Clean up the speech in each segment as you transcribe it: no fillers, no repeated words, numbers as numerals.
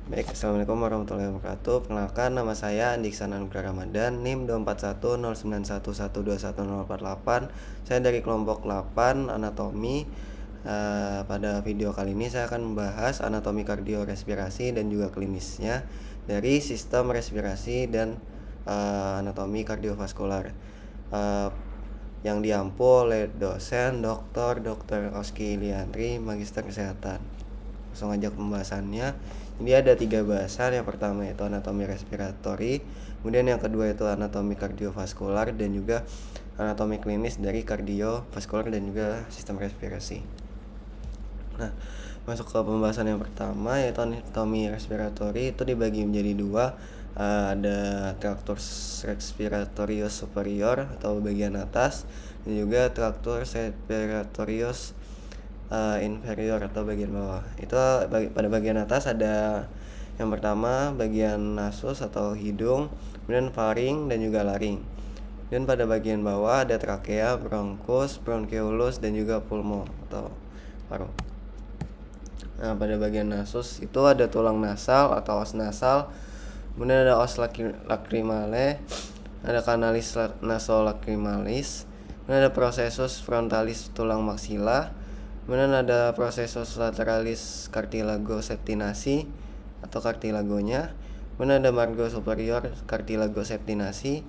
Baik, assalamualaikum warahmatullahi wabarakatuh. Perkenalkan, nama saya Andi Iksan Anugrah Ramadan, NIM 2410911210048. Saya dari kelompok 8 anatomi. Pada video kali ini saya akan membahas anatomi kardiorespirasi dan juga klinisnya dari sistem respirasi dan anatomi kardiovaskular, yang diampu oleh dosen Dr. Oski Liandri, Magister Kesehatan. Langsung aja ke pembahasannya. Jadi ada 3 bahasan. Yang pertama itu anatomi respiratori, kemudian yang kedua itu anatomi kardiovaskular, dan juga anatomi klinis dari kardiovaskular dan juga sistem respirasi. Nah, masuk ke pembahasan yang pertama yaitu anatomi respiratori. Itu dibagi menjadi 2. Ada traktus respiratorius superior atau bagian atas, dan juga traktus respiratorius inferior atau bagian bawah. Itu pada bagian atas ada yang pertama bagian nasus atau hidung, kemudian faring dan juga laring. Dan pada bagian bawah ada trakea, bronkus, bronkeolus dan juga pulmo atau paru. Nah, pada bagian nasus itu ada tulang nasal atau os nasal, kemudian ada os lacrimale, ada kanalis nasolacrimalis, kemudian ada prosesus frontalis tulang maksila, kemudian ada prosesus lateralis cartilagoseptinasi atau cartilagonya, kemudian ada margo superior cartilagoseptinasi,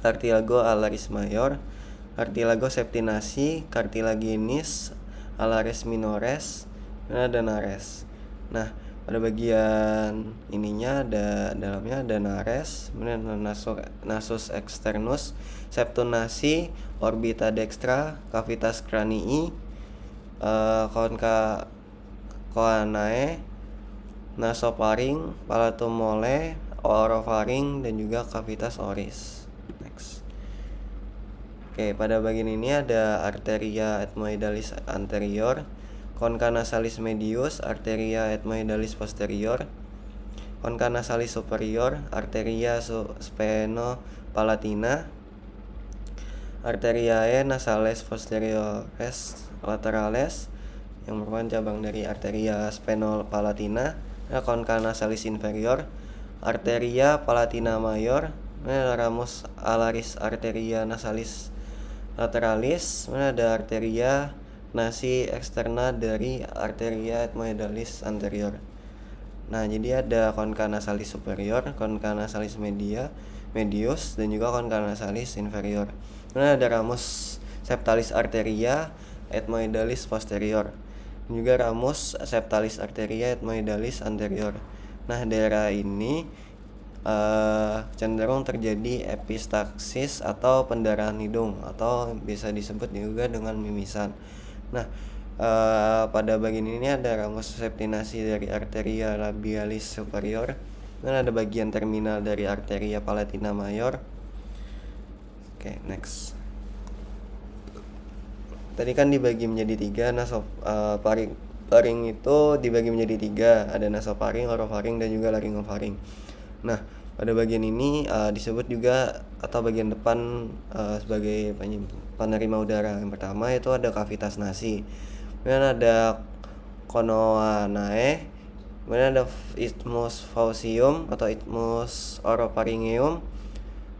cartilago alaris mayor, cartilagoseptinasi, cartilaginis alaris minores, dan ada nares. Nah, pada bagian ininya dalamnya ada nares, kemudian nasus externus, septum nasi, orbita dextra, cavitas cranii, coanae, nasofaring, palatum mole, orofaring dan juga cavitas oris. Next. Oke, pada bagian ini ada arteria ethmoidalis anterior, concha nasalis medius, arteria ethmoidalis posterior, concha nasalis superior, arteria spenopalatina, arteriae nasales posteriores laterales yang merupakan cabang dari arteria spenopalatina, concha nasalis inferior, arteria palatina mayor, ramus alaris arteria nasalis lateralis, ada arteria nasi eksterna dari arteria ethmoidalis anterior. Nah, jadi ada concha nasalis superior, concha nasalis medius dan juga concha nasalis inferior. Kemudian ada ramus septalis arteria ethmoidalis posterior, dan juga ramus septalis arteria ethmoidalis anterior. Nah, daerah ini cenderung terjadi epistaxis atau pendarahan hidung atau bisa disebut juga dengan mimisan. Nah, pada bagian ini ada ramus septinasi dari arteria labialis superior, dan ada bagian terminal dari arteria palatina mayor. Oke, next. Tadi kan dibagi menjadi 3. Paring itu dibagi menjadi 3. Ada nasofaring, orofaring dan juga laryngofaring. Nah, pada bagian ini disebut juga atau bagian depan sebagai penerima udara. Yang pertama itu ada cavitas nasi, kemudian ada conoanae, kemudian ada isthmus faucium atau isthmus oropharyngeum.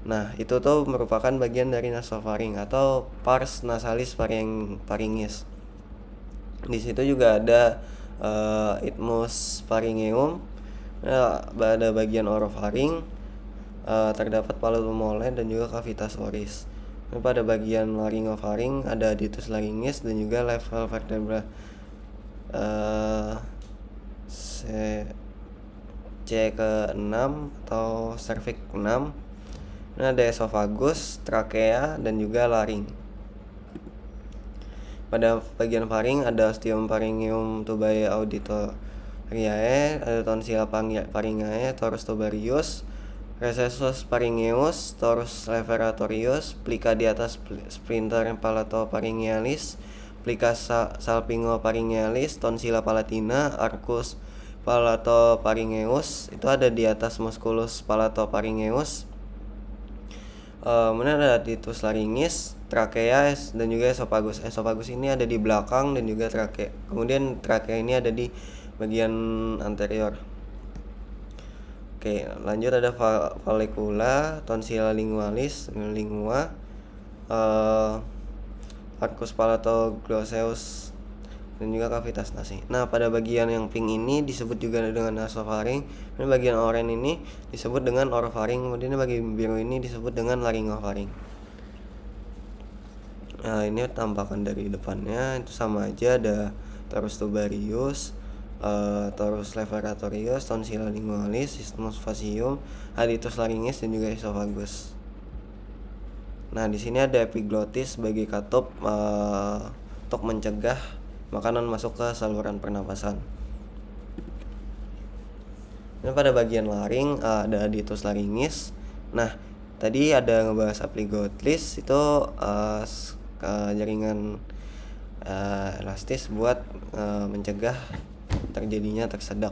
Nah, itu tuh merupakan bagian dari nasofaring atau pars nasalis pharyngeus. Di situ juga ada isthmus pharyngeum. Nah, pada bagian orofaring terdapat palatum mole dan juga cavitas oris. Nah, pada bagian laryngofaring ada ditus laryngis dan juga level vertebra C ke-6 atau cervix 6. Nah, ada esophagus, trachea dan juga laring. Pada bagian faring ada ostium pharyngeum tubae auditoriae, ada tonsila pharyngae, torus tubarius, recessus pharyngeus, torus leveratorius, plica di atas splinter palatopharyngealis, plica salpingopharyngealis, tonsila palatina, arcus palatopharyngeus, itu ada di atas musculus palatopharyngeus. Kemudian ada ditus laryngis, trakea dan juga esophagus. Esophagus ini ada di belakang dan juga trakea. Kemudian trakea ini ada di bagian anterior. Oke, lanjut ada vallecula, tonsilla lingualis, lingua, arcus palatoglosseus, dan juga kavitas nasi. Nah, pada bagian yang pink ini disebut juga dengan nasofaring, dan bagian oranye ini disebut dengan orofaring, kemudian bagian biru ini disebut dengan laryngofaring. Nah, ini tampakan dari depannya itu sama aja, ada torus tubarius, torus levatorius, tonsilla lingualis, isthmus facium, hiatus laryngis, dan juga esophagus. Nah, di sini ada epiglottis sebagai katup untuk mencegah makanan masuk ke saluran pernapasan. Nah, pada bagian laring ada hiatus laryngis. Nah, tadi ada ngebahas epiglottis itu jaringan elastis buat mencegah terjadinya tersedak.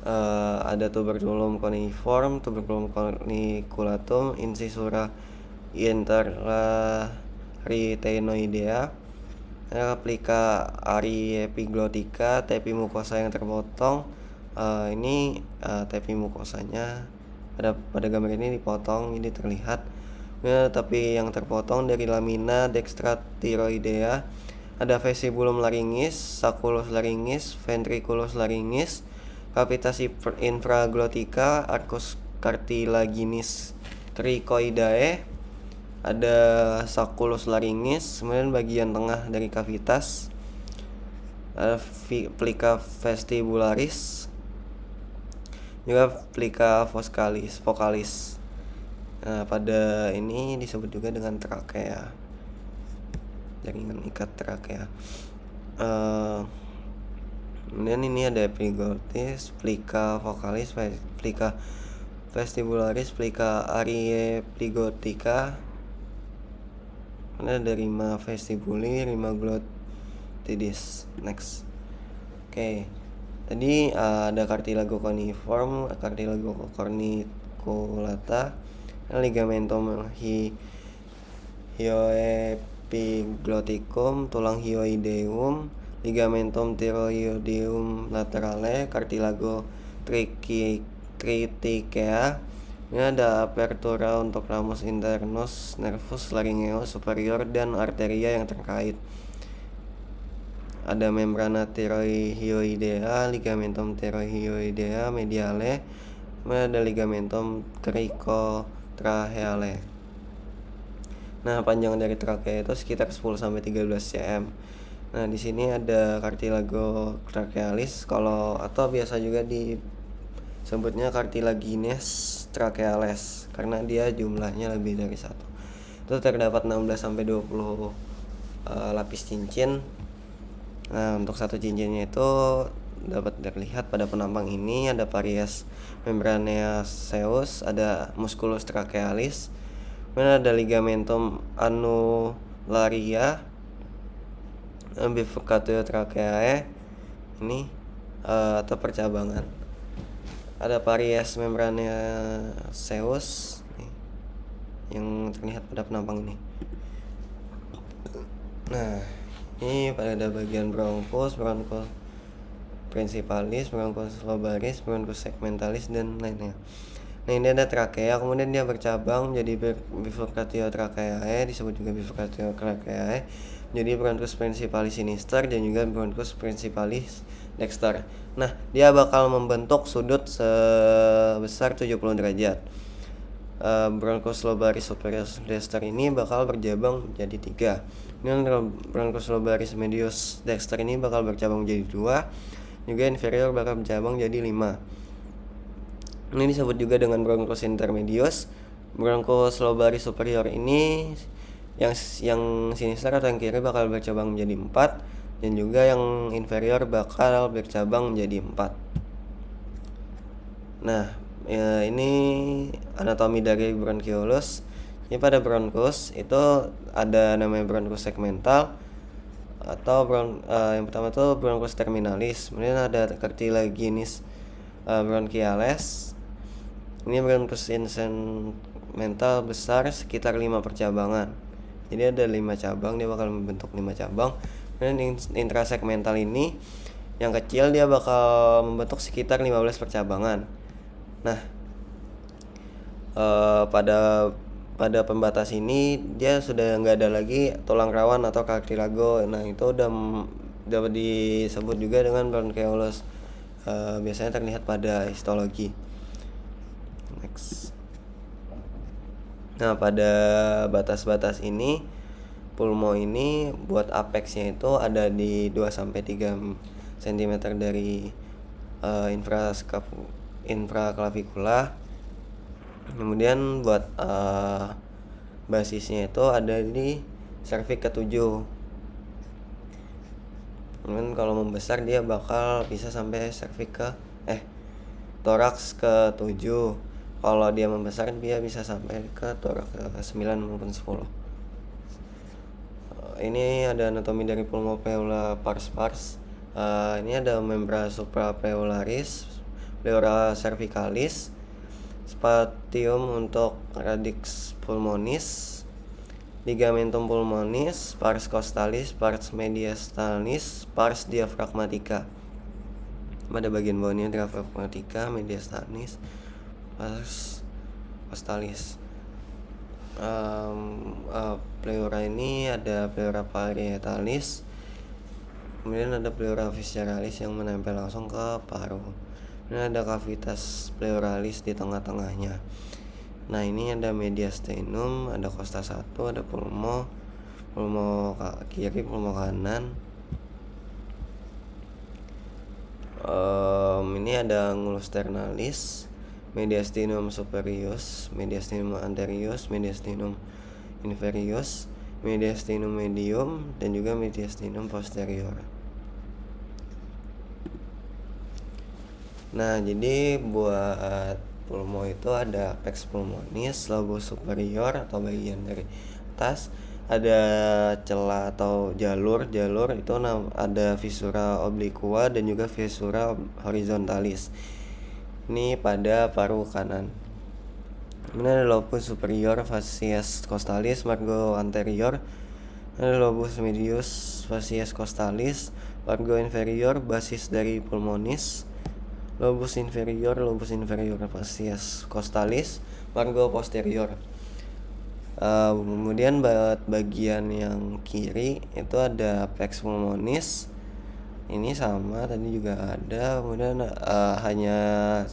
Ada tuberculum cuneiform, tuberculum corniculatum, incisura interlarytenoidea, replika ariepiglottica, tepi mukosa yang terpotong. Ini tepi mukosanya pada gambar ini dipotong, ini terlihat. Tapi yang terpotong dari lamina dextratiroidea, ada vestibulum laryngis, sacculus laryngis, ventriculus laryngis, cavitas infraglottica, arcus cartilaginis trichoidae, ada sacculus laryngis, kemudian bagian tengah dari cavitas ada plica vestibularis, juga plica vocalis. Nah, pada ini disebut juga dengan trakea, jaringan ikat trakea. Kemudian ini ada epiglottis, plica vocalis, plica vestibularis, plica ariepiglottica. Ada rima vestibuli, rima glottidis. Next. Oke. Tadi ada cartilago cuneiform, cartilago corniculata, ligamentum hyoepigloticum, tulang hyoideum, ligamentum thyroideum laterale, cartilago triticea. Ini ada apertura untuk ramus internus, nervus laryngeus superior, dan arteria yang terkait. Ada membrana thyroidea, ligamentum thyroidea mediale, kemudian ada ligamentum cricotracheale. Nah, panjang dari trakea itu sekitar 10-13 cm. Nah, di sini ada cartilago trachealis, atau biasa juga disebutnya cartilaginous tracheales karena dia jumlahnya lebih dari satu. Itu terdapat 16-20 lapis cincin. Nah, untuk satu cincinnya itu dapat terlihat pada penampang ini ada parias membranaceus, ada musculus trachealis, kemudian ada ligamentum annularia, bifurcatio tracheae ini atau percabangan. Ada parias membranaceus yang terlihat pada penampang ini. Nah, ini pada bagian bronchus principalis, bronchus lobaris, bronchus segmentalis, dan lainnya. Nah, ini ada trakea, kemudian dia bercabang jadi bifurcatio tracheae, disebut juga bifurcatio tracheae, jadi bronchus principalis sinister dan juga bronchus principalis dexter. Nah, dia bakal membentuk sudut sebesar 70 derajat. Bronchus lobaris superior dexter ini bakal bercabang jadi 3. Kemudian bronchus lobaris medius dexter ini bakal bercabang jadi 2. Juga inferior bakal bercabang jadi 5. Ini disebut juga dengan bronchus intermedius. Bronchus lobaris superior ini yang sinister atau yang kiri bakal bercabang menjadi 4, dan juga yang inferior bakal bercabang menjadi 4. Nah, ini anatomi dari bronchiolus. Ini pada bronchus itu ada namanya bronchus segmental atau yang pertama itu bronchus terminalis. Kemudian ada cartilaginis bronchiales. Ini bronchus segmental besar sekitar 5 percabangan. Jadi ada 5 cabang, dia bakal membentuk 5 cabang. Kemudian intrasegmental ini yang kecil dia bakal membentuk sekitar 15 percabangan. Nah, pada pembatas ini dia sudah nggak ada lagi tulang rawan atau cartilago. Nah, itu dapat disebut juga dengan bronchioles. Biasanya terlihat pada histologi. Next. Nah, pada batas-batas ini pulmo ini buat apexnya itu ada di 2-3 cm dari infraklavikula. Kemudian buat basisnya itu ada di serviks ke-7. Kemudian kalau membesar dia bakal bisa sampai toraks ke-7. Kalau dia membesar dia bisa sampai ke toraks ke-9 maupun 10. Ini ada anatomi dari pulmopleura pars. Ini ada membran suprapleuris, pleura cervicalis, spatium untuk radix pulmonis, ligamentum pulmonis, pars costalis, pars mediastalis, pars diaphragmatica. Pada bagian bawahnya diaphragmatica, mediastalis, pars costalis. Pleura ini ada pleura parietalis, kemudian ada pleura visceralis yang menempel langsung ke paru. Ini ada cavitas pleuralis di tengah-tengahnya. Nah, ini ada mediastinum, ada costa 1, ada pulmo kiri, pulmo kanan. Ini ada angulus ternalis, mediastinum superius, mediastinum anterius, mediastinum inferius, mediastinum medium, dan juga mediastinum posterior. Nah, jadi buat pulmo itu ada apex pulmonis, lobus superior atau bagian dari atas, ada celah atau jalur itu ada fissura obliqua dan juga fissura horizontalis. Ini pada paru kanan. Kemudian ada lobus superior, facies costalis, margo anterior. Ada lobus medius, facies costalis, margo inferior, basis dari pulmonis. Lobus inferior, facies costalis, margo posterior. Kemudian bagian yang kiri itu ada apex pulmonis. Ini sama tadi juga ada. Kemudian hanya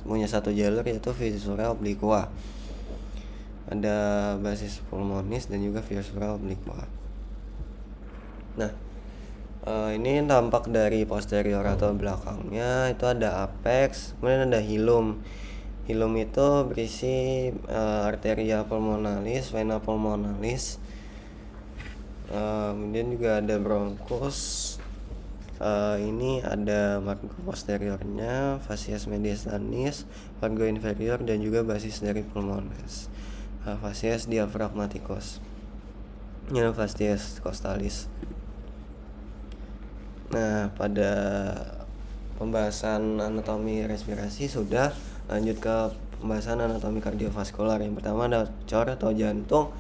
punya satu jalur, yaitu fissura obliqua. Ada basis pulmonis dan juga fissura obliqua. Nah, ini tampak dari posterior atau belakangnya itu ada apex, kemudian ada hilum. Hilum itu berisi arteria pulmonalis, vena pulmonalis. Kemudian juga ada bronchus. Ini ada margo posteriornya, facies mediastalis, margo inferior, dan juga basis dari pulmonis, facies diaphragmaticus, facies costalis. Nah, pada pembahasan anatomi respirasi sudah, lanjut ke pembahasan anatomi kardiovaskular. Yang pertama ada cor atau jantung.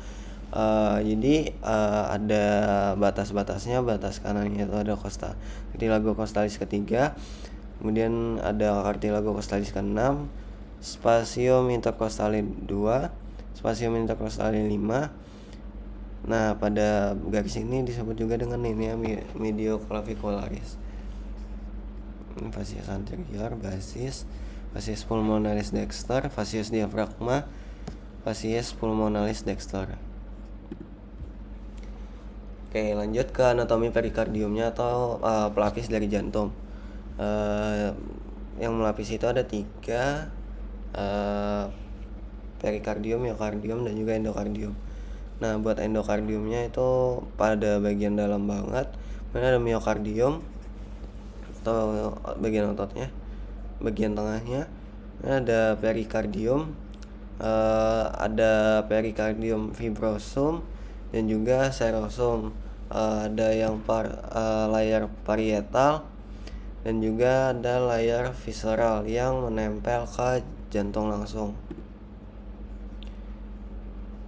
Jadi ada batas-batasnya. Batas kanannya itu ada cartilago costalis ke-3, kemudian ada cartilago costalis ke-6, spasium intercostale 2, spasium intercostale 5. Nah, pada garis ini disebut juga dengan linea medioclavicularis. Facies anterior, basis, facies pulmonalis dexter, facies diafragma, facies pulmonalis dexter. Oke, lanjut ke anatomi perikardiumnya atau pelapis dari jantung. Yang melapis itu ada 3, perikardium, miokardium, dan juga endokardium. Nah, buat endokardiumnya itu pada bagian dalam banget. Kemudian ada miokardium atau bagian ototnya, bagian tengahnya. Ada perikardium, ada perikardium fibrosum dan juga serosum. Ada yang layar parietal dan juga ada layar visceral yang menempel ke jantung langsung.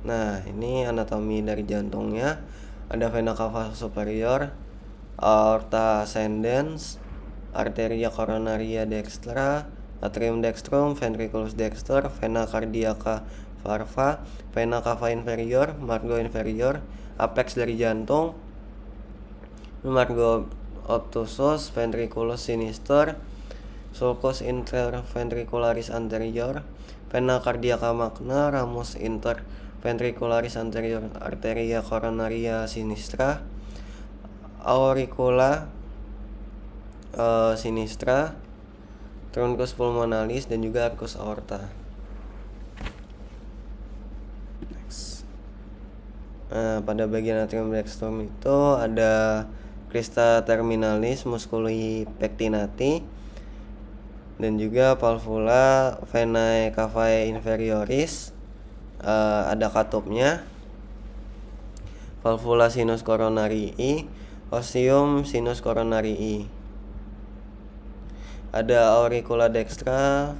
Nah, ini anatomi dari jantungnya. Ada vena cava superior, aorta ascendens, arteria coronaria dextra, atrium dextrum, ventriculus dexter, vena cardiaca parva, vena cava inferior, margo inferior, apex dari jantung, margo obtusus, ventriculus sinister, sulcus interventricularis anterior, vena cardiaca magna, ramus interventricularis anterior, arteria coronaria sinistra, auricula sinistra, truncus pulmonalis, dan juga arcus aorta. Pada bagian atrium dextrum itu ada crista terminalis musculi pectinati, dan juga valvula venae cavae inferioris, ada katupnya, valvula sinus coronarii, ostium sinus coronarii, ada auricula dextra.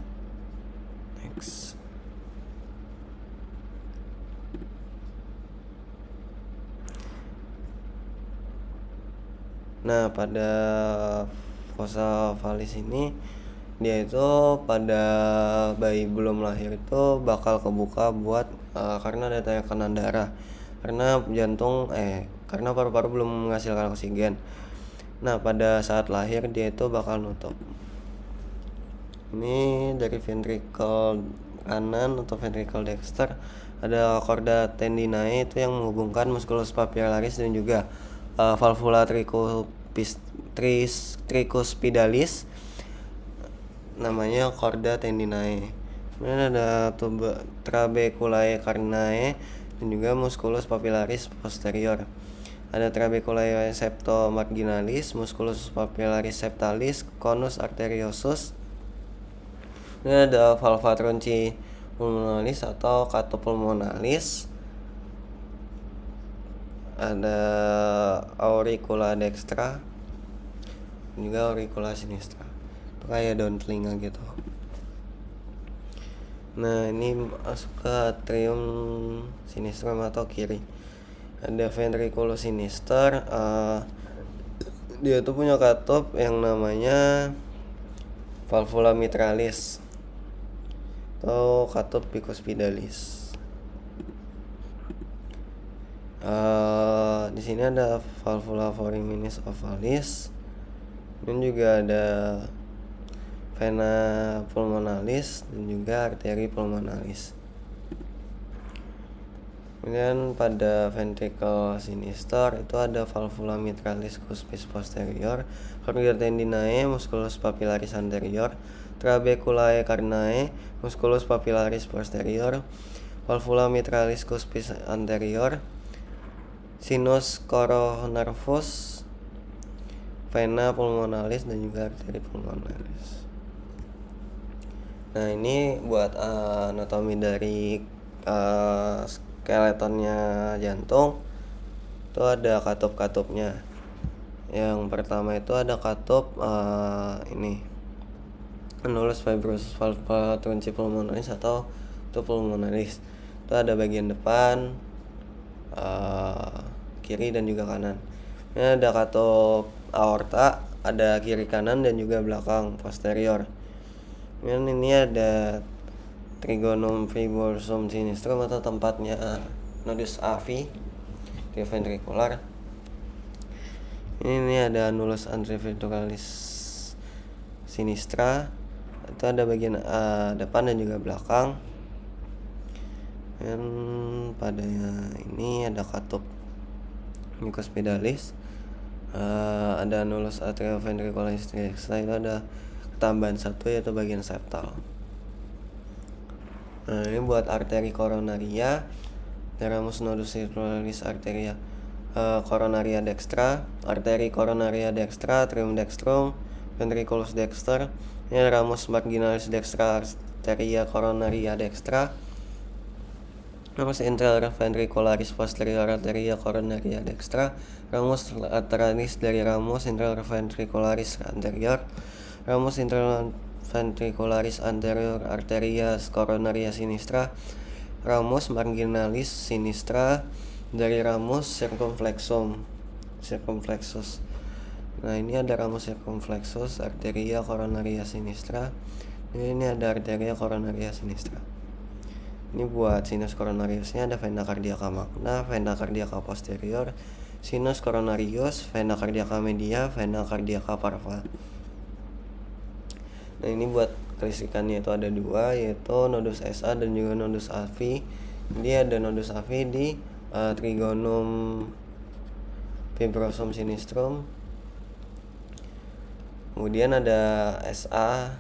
Nah, pada fossa valis ini dia itu pada bayi belum lahir itu bakal kebuka buat karena ada tekanan darah, karena karena paru-paru belum menghasilkan oksigen. Nah, pada saat lahir dia itu bakal nutup. Ini dari ventricle kanan atau ventricle dexter ada chorda tendinae itu yang menghubungkan musculus papillaris dan juga valvula tricuspidalis, namanya chorda tendinae. Kemudian ada trabeculae carinae dan juga musculus papillaris posterior. Ada trabeculae septomarginalis, musculus papillaris septalis, conus arteriosus. Ini ada valva trunci pulmonalis atau katup pulmonalis. Ada auricula dextra dan juga auricula sinistra. Itu kayak daun telinga gitu. Nah, ini masuk ke atrium sinistrum atau kiri. Ada ventriculus sinister. Dia tuh punya katup yang namanya valvula mitralis atau katup bicuspidalis. Di sini ada valvula foriminis ovalis, dan juga ada vena pulmonalis dan juga arteri pulmonalis. Kemudian pada ventricle sinister itu ada valvula mitralis cuspis posterior, chorda tendinae, musculus papillaris anterior, trabeculae carinae, musculus papillaris posterior, valvula mitralis cuspis anterior, sinus coronervus, vena pulmonalis, dan juga arteri pulmonalis. Nah, ini buat anatomi dari skeletonnya jantung. Itu ada katup-katupnya. Yang pertama itu ada katup ini annulus fibrosus valva trunci pulmonalis atau tub pulmonalis. Itu ada bagian depan, kiri dan juga kanan. Ini ada katup aorta, ada kiri kanan dan juga belakang posterior. Dan ini ada trigonum fibrosum sinistrum atau tempatnya nodus AV di ventrikular. Ini ada annulus anteroventricularis sinistra. Itu ada bagian depan dan juga belakang. Dan pada ini ada katup bicuspidalis, ada annulus arterioventricularis dextra. Itu ada tambahan satu yaitu bagian septal. Nah, ini buat arteri coronaria, ramus nodus circularis arteria coronaria dextra, arteri coronaria dextra, atrium dextrum, ventriculus dexter. Ini ramus marginalis dextra, arteria coronaria dextra, ramus interventricularis posterior, arteria coronaria dextra, ramus lateralis dari ramus interventricularis anterior, ramus interventricularis anterior, arteria coronaria sinistra, ramus marginalis sinistra dari ramus circumflexus. Nah, ini ada ramus circumflexus, arteria coronaria sinistra, Ini ada arteria coronaria sinistra. Ini buat sinus coronariusnya ada vena cardiaca magna, vena cardiaca posterior, sinus coronarius, vena cardiaca media, vena cardiaca parva. Nah, ini buat kelistrikannya itu ada dua, yaitu nodus SA dan juga nodus AV. Dia ada nodus AV di trigonum fibrosum sinistrum. Kemudian ada SA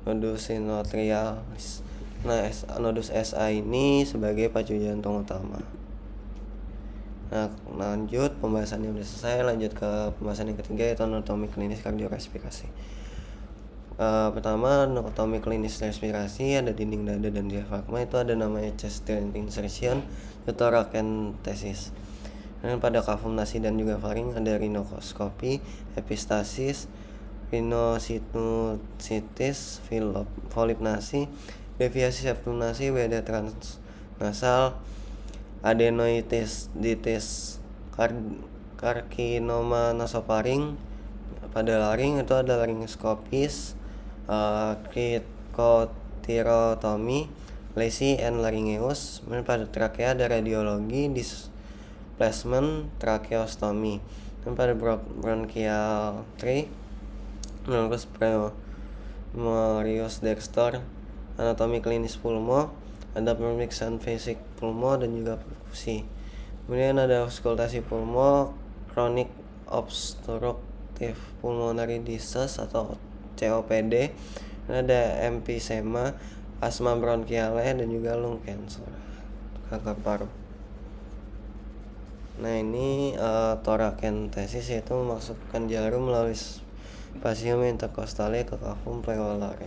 nodus sinoatrialis. Nah, nodus SA ini sebagai pacu jantung utama. Nah, lanjut pembahasannya udah selesai, lanjut ke pembahasan yang ketiga, yaitu anatomi klinis kardiorespirasi. Pertama, anatomi klinis respirasi ada dinding dada dan diafragma, itu ada namanya chest insertion, thoracentesis. Dan pada kafum nasi dan juga faring ada rhinoskopi, epistasis, rhinosinusitis, polip nasi, deviasi septum nasi, weda transnasal, adenoitis, karkinoma nasofaring. Pada laring itu ada laringoskopis, krikotirotomi, lesi and laryngeus. Kemudian pada trakea ada radiologi, displacement, tracheostomy. Dan pada bronchial tree menurut Marius Dexter, anatomi klinis pulmo, ada pemeriksaan fisik pulmo dan juga perfusi. Kemudian ada auskultasi pulmo, chronic obstructive pulmonary disease atau COPD. Dan ada emphysema, asma bronchiale dan juga lung cancer, kanker paru. Nah, ini thoracentesis, yaitu memasukkan jarum melalui spasium intercostale ke cavum pleurale.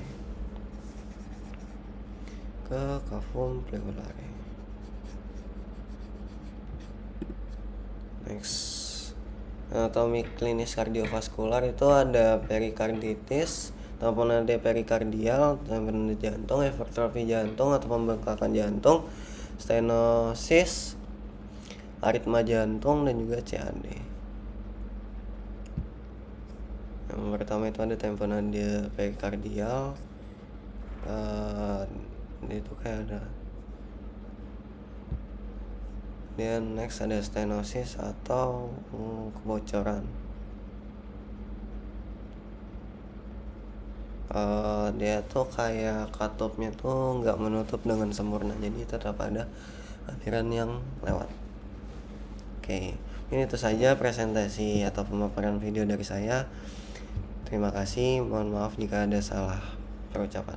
Next, anatomi klinis kardiovaskular itu ada perikarditis, tamponade perikardial, tamponade jantung, hipertrofi jantung atau pembengkakan jantung, stenosis, aritma jantung dan juga CAD. Yang pertama itu ada tamponade perikardial, itu kayak ada. Dan next ada stenosis atau kebocoran. Dia tuh kayak katupnya tuh nggak menutup dengan sempurna, jadi tetap ada aliran yang lewat. Oke, ini itu saja presentasi atau pemaparan video dari saya. Terima kasih, mohon maaf jika ada salah perucapan.